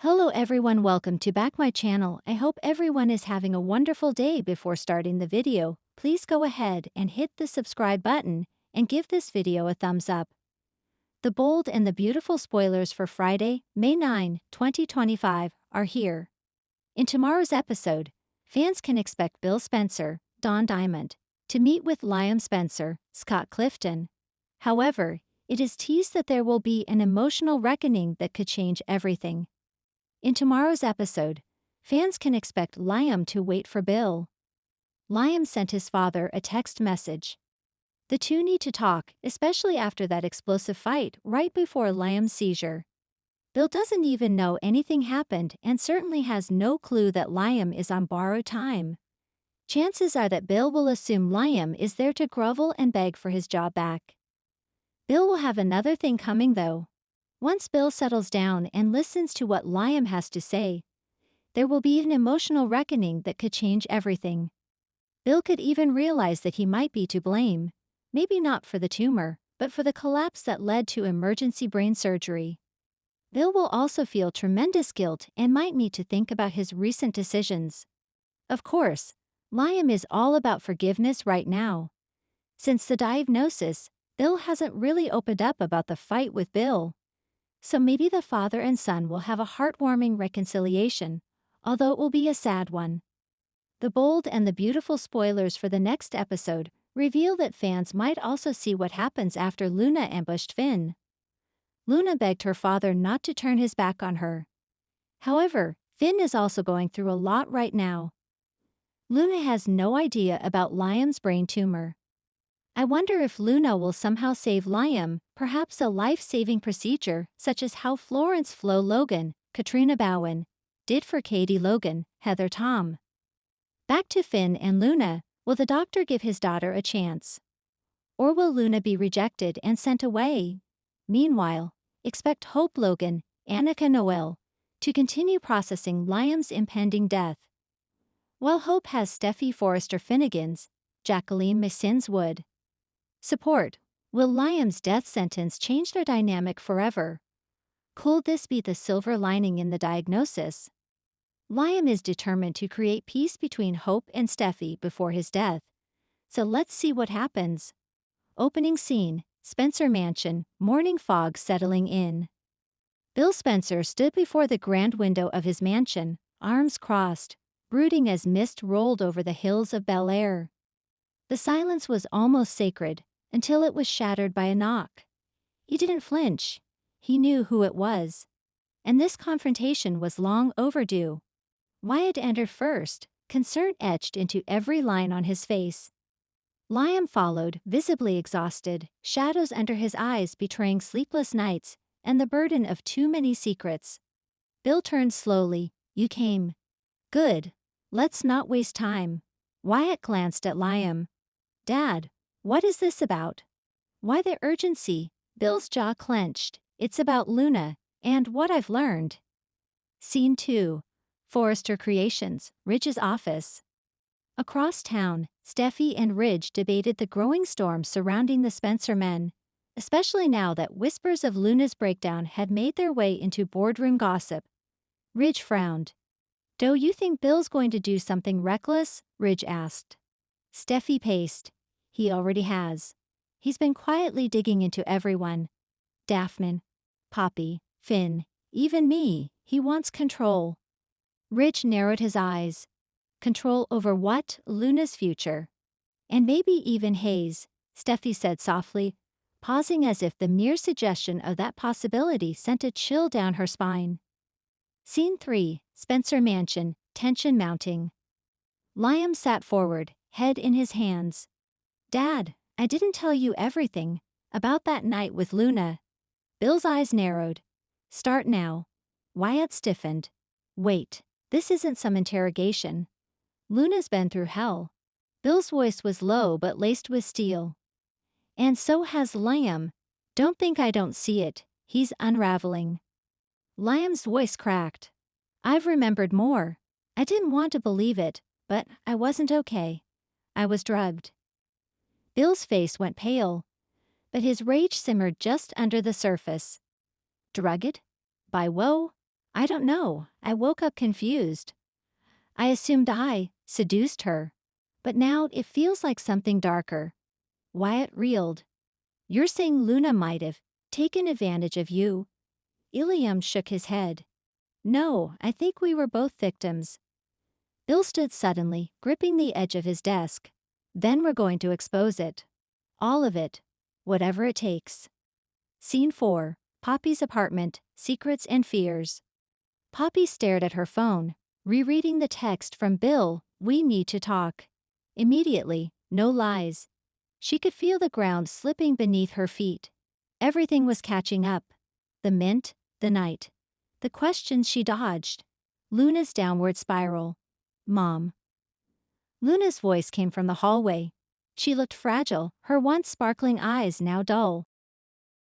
Hello everyone, welcome to back my channel. I hope everyone is having a wonderful day. Before starting the video, please go ahead and hit the subscribe button and give this video a thumbs up. The bold and the beautiful spoilers for Friday, May 9, 2025 are here. In tomorrow's episode, fans can expect Bill Spencer, Don Diamond, to meet with Liam Spencer, Scott Clifton. However, it is teased that there will be an emotional reckoning that could change everything. In tomorrow's episode, fans can expect Liam to wait for Bill. Liam sent his father a text message. The two need to talk, especially after that explosive fight right before Liam's seizure. Bill doesn't even know anything happened and certainly has no clue that Liam is on borrowed time. Chances are that Bill will assume Liam is there to grovel and beg for his job back. Bill will have another thing coming though. Once Bill settles down and listens to what Liam has to say, there will be an emotional reckoning that could change everything. Bill could even realize that he might be to blame, maybe not for the tumor, but for the collapse that led to emergency brain surgery. Bill will also feel tremendous guilt and might need to think about his recent decisions. Of course, Liam is all about forgiveness right now. Since the diagnosis, Bill hasn't really opened up about the fight with Bill. So maybe the father and son will have a heartwarming reconciliation, although it will be a sad one. The bold and the beautiful spoilers for the next episode reveal that fans might also see what happens after Luna ambushed Finn. Luna begged her father not to turn his back on her. However, Finn is also going through a lot right now. Luna has no idea about Liam's brain tumor. I wonder if Luna will somehow save Liam, perhaps a life-saving procedure such as how Florence Flo Logan, Katrina Bowen, did for Katie Logan, Heather Tom. Back to Finn and Luna, will the doctor give his daughter a chance? Or will Luna be rejected and sent away? Meanwhile, expect Hope Logan, Annika Noel, to continue processing Liam's impending death. While Hope has Steffi Forrester Finnegan's, Jacqueline Missins Wood. Support. Will Liam's death sentence change their dynamic forever? Could this be the silver lining in the diagnosis? Liam is determined to create peace between Hope and Steffi before his death. So let's see what happens. Opening scene, Spencer Mansion, morning fog settling in. Bill Spencer stood before the grand window of his mansion, arms crossed, brooding as mist rolled over the hills of Bel Air. The silence was almost sacred, until it was shattered by a knock. He didn't flinch. He knew who it was. And this confrontation was long overdue. Wyatt entered first, concern etched into every line on his face. Liam followed, visibly exhausted, shadows under his eyes betraying sleepless nights and the burden of too many secrets. Bill turned slowly. You came. Good. Let's not waste time. Wyatt glanced at Liam. Dad, what is this about? Why the urgency? Bill's jaw clenched. It's about Luna, and what I've learned. Scene 2. Forrester Creations, Ridge's office. Across town, Steffi and Ridge debated the growing storm surrounding the Spencer men, especially now that whispers of Luna's breakdown had made their way into boardroom gossip. Ridge frowned. Do you think Bill's going to do something reckless? Ridge asked. Steffi paced. He already has. He's been quietly digging into everyone. Daphne, Poppy, Finn, even me. He wants control. Ridge narrowed his eyes. Control over what? Luna's future. And maybe even Hayes, Steffi said softly, pausing as if the mere suggestion of that possibility sent a chill down her spine. Scene 3, Spencer Mansion, tension mounting. Liam sat forward, head in his hands. Dad, I didn't tell you everything about that night with Luna. Bill's eyes narrowed. Start now. Wyatt stiffened. Wait, this isn't some interrogation. Luna's been through hell. Bill's voice was low but laced with steel. And so has Liam. Don't think I don't see it. He's unraveling. Liam's voice cracked. I've remembered more. I didn't want to believe it, but I wasn't okay. I was drugged. Bill's face went pale, but his rage simmered just under the surface. Drugged? By woe? I don't know, I woke up confused. I assumed I seduced her. But now it feels like something darker. Wyatt reeled. You're saying Luna might have taken advantage of you? Ilium shook his head. No, I think we were both victims. Bill stood suddenly, gripping the edge of his desk. Then we're going to expose it. All of it. Whatever it takes. Scene 4. Poppy's apartment, secrets and fears. Poppy stared at her phone, rereading the text from Bill, we need to talk. Immediately, no lies. She could feel the ground slipping beneath her feet. Everything was catching up. The mint, the night. The questions she dodged. Luna's downward spiral. Mom. Luna's voice came from the hallway. She looked fragile, her once sparkling eyes now dull.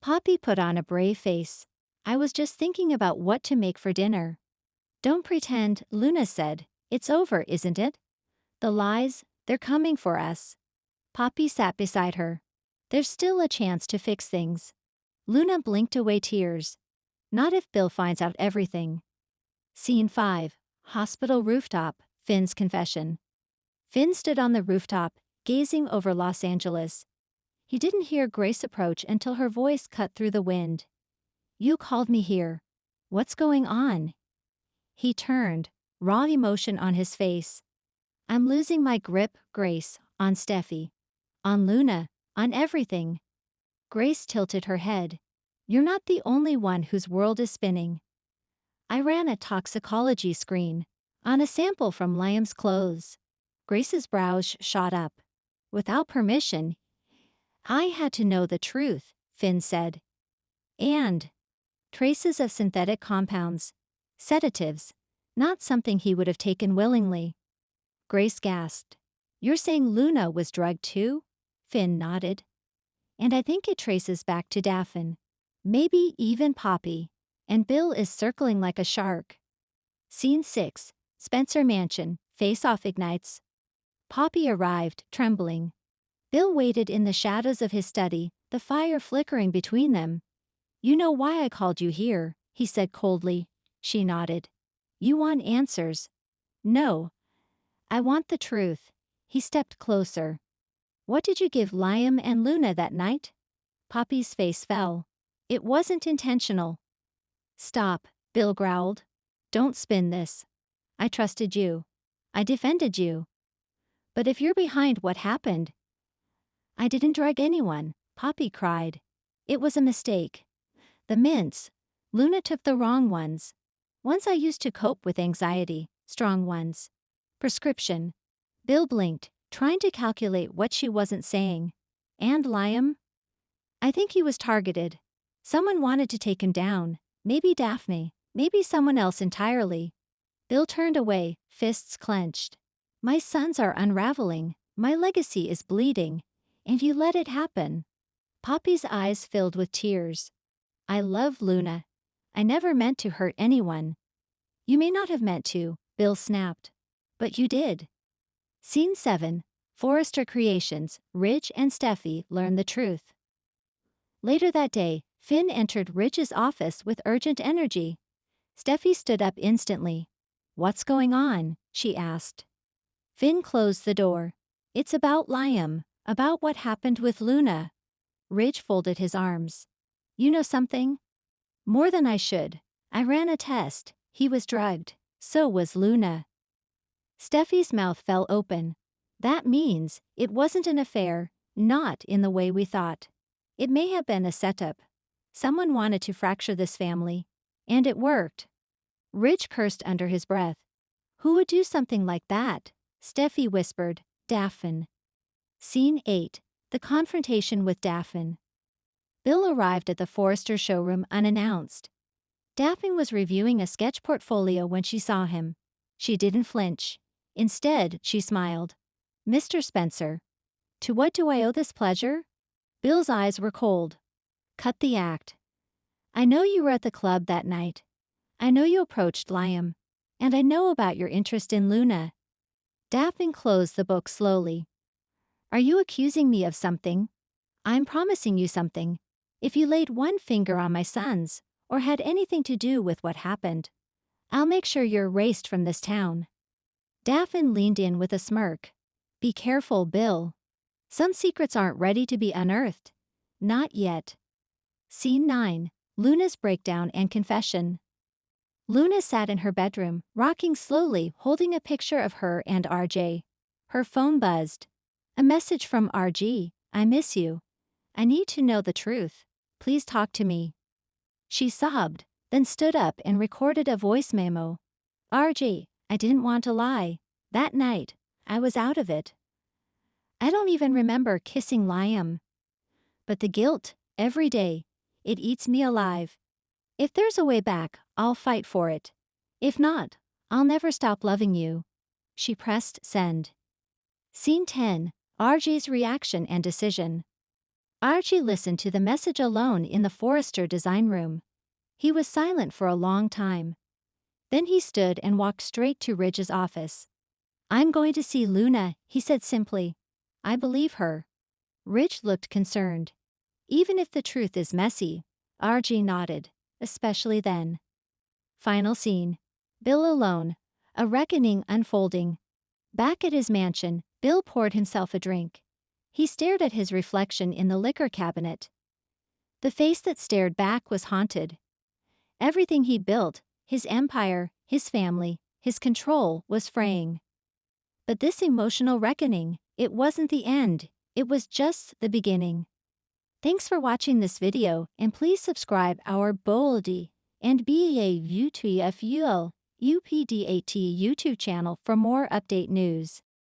Poppy put on a brave face. I was just thinking about what to make for dinner. Don't pretend, Luna said. It's over, isn't it? The lies, they're coming for us. Poppy sat beside her. There's still a chance to fix things. Luna blinked away tears. Not if Bill finds out everything. Scene 5. Hospital rooftop, Finn's confession. Finn stood on the rooftop, gazing over Los Angeles. He didn't hear Grace approach until her voice cut through the wind. You called me here. What's going on? He turned, raw emotion on his face. I'm losing my grip, Grace, on Steffi. On Luna, on everything. Grace tilted her head. You're not the only one whose world is spinning. I ran a toxicology screen on a sample from Liam's clothes. Grace's brows shot up. Without permission, I had to know the truth, Finn said. And traces of synthetic compounds, sedatives, not something he would have taken willingly. Grace gasped. You're saying Luna was drugged too? Finn nodded. And I think it traces back to Daphne. Maybe even Poppy. And Bill is circling like a shark. Scene 6. Spencer Mansion, face-off ignites. Poppy arrived, trembling. Bill waited in the shadows of his study, the fire flickering between them. You know why I called you here, he said coldly. She nodded. You want answers? No. I want the truth. He stepped closer. What did you give Liam and Luna that night? Poppy's face fell. It wasn't intentional. Stop, Bill growled. Don't spin this. I trusted you. I defended you. But if you're behind what happened... I didn't drug anyone, Poppy cried. It was a mistake. The mints. Luna took the wrong ones. Ones I used to cope with anxiety, strong ones. Prescription. Bill blinked, trying to calculate what she wasn't saying. And Liam? I think he was targeted. Someone wanted to take him down. Maybe Daphne. Maybe someone else entirely. Bill turned away, fists clenched. My sons are unraveling. My legacy is bleeding. And you let it happen. Poppy's eyes filled with tears. I love Luna. I never meant to hurt anyone. You may not have meant to, Bill snapped. But you did. Scene 7. Forrester Creations, Ridge and Steffi learn the truth. Later that day, Finn entered Ridge's office with urgent energy. Steffi stood up instantly. What's going on? She asked. Finn closed the door. It's about Liam, about what happened with Luna. Ridge folded his arms. You know something? More than I should. I ran a test. He was drugged. So was Luna. Steffi's mouth fell open. That means it wasn't an affair, not in the way we thought. It may have been a setup. Someone wanted to fracture this family. And it worked. Ridge cursed under his breath. Who would do something like that? Steffi whispered, Daphne. Scene 8. The confrontation with Daphne. Bill arrived at the Forrester showroom unannounced. Daphne was reviewing a sketch portfolio when she saw him. She didn't flinch. Instead, she smiled. Mr. Spencer. To what do I owe this pleasure? Bill's eyes were cold. Cut the act. I know you were at the club that night. I know you approached Liam. And I know about your interest in Luna. Daphne closed the book slowly. Are you accusing me of something? I'm promising you something. If you laid one finger on my sons, or had anything to do with what happened, I'll make sure you're erased from this town. Daphne leaned in with a smirk. Be careful, Bill. Some secrets aren't ready to be unearthed. Not yet. Scene 9. Luna's breakdown and confession. Luna sat in her bedroom, rocking slowly, holding a picture of her and RJ. Her phone buzzed. A message from RG. I miss you. I need to know the truth. Please talk to me. She sobbed, then stood up and recorded a voice memo. RG, I didn't want to lie. That night, I was out of it. I don't even remember kissing Liam. But the guilt, every day, it eats me alive. If there's a way back, I'll fight for it. If not, I'll never stop loving you. She pressed send. Scene 10. RG's reaction and decision. RG listened to the message alone in the Forrester design room. He was silent for a long time. Then he stood and walked straight to Ridge's office. I'm going to see Luna, he said simply. I believe her. Ridge looked concerned. Even if the truth is messy, RG nodded, especially then. Final scene. Bill alone. A reckoning unfolding. Back at his mansion, Bill poured himself a drink. He stared at his reflection in the liquor cabinet. The face that stared back was haunted. Everything he built, his empire, his family, his control, was fraying. But this emotional reckoning, it wasn't the end, it was just the beginning. Thanks for watching this video, and please subscribe our Boldy and BA UTFUL UPDAT YouTube channel for more update news.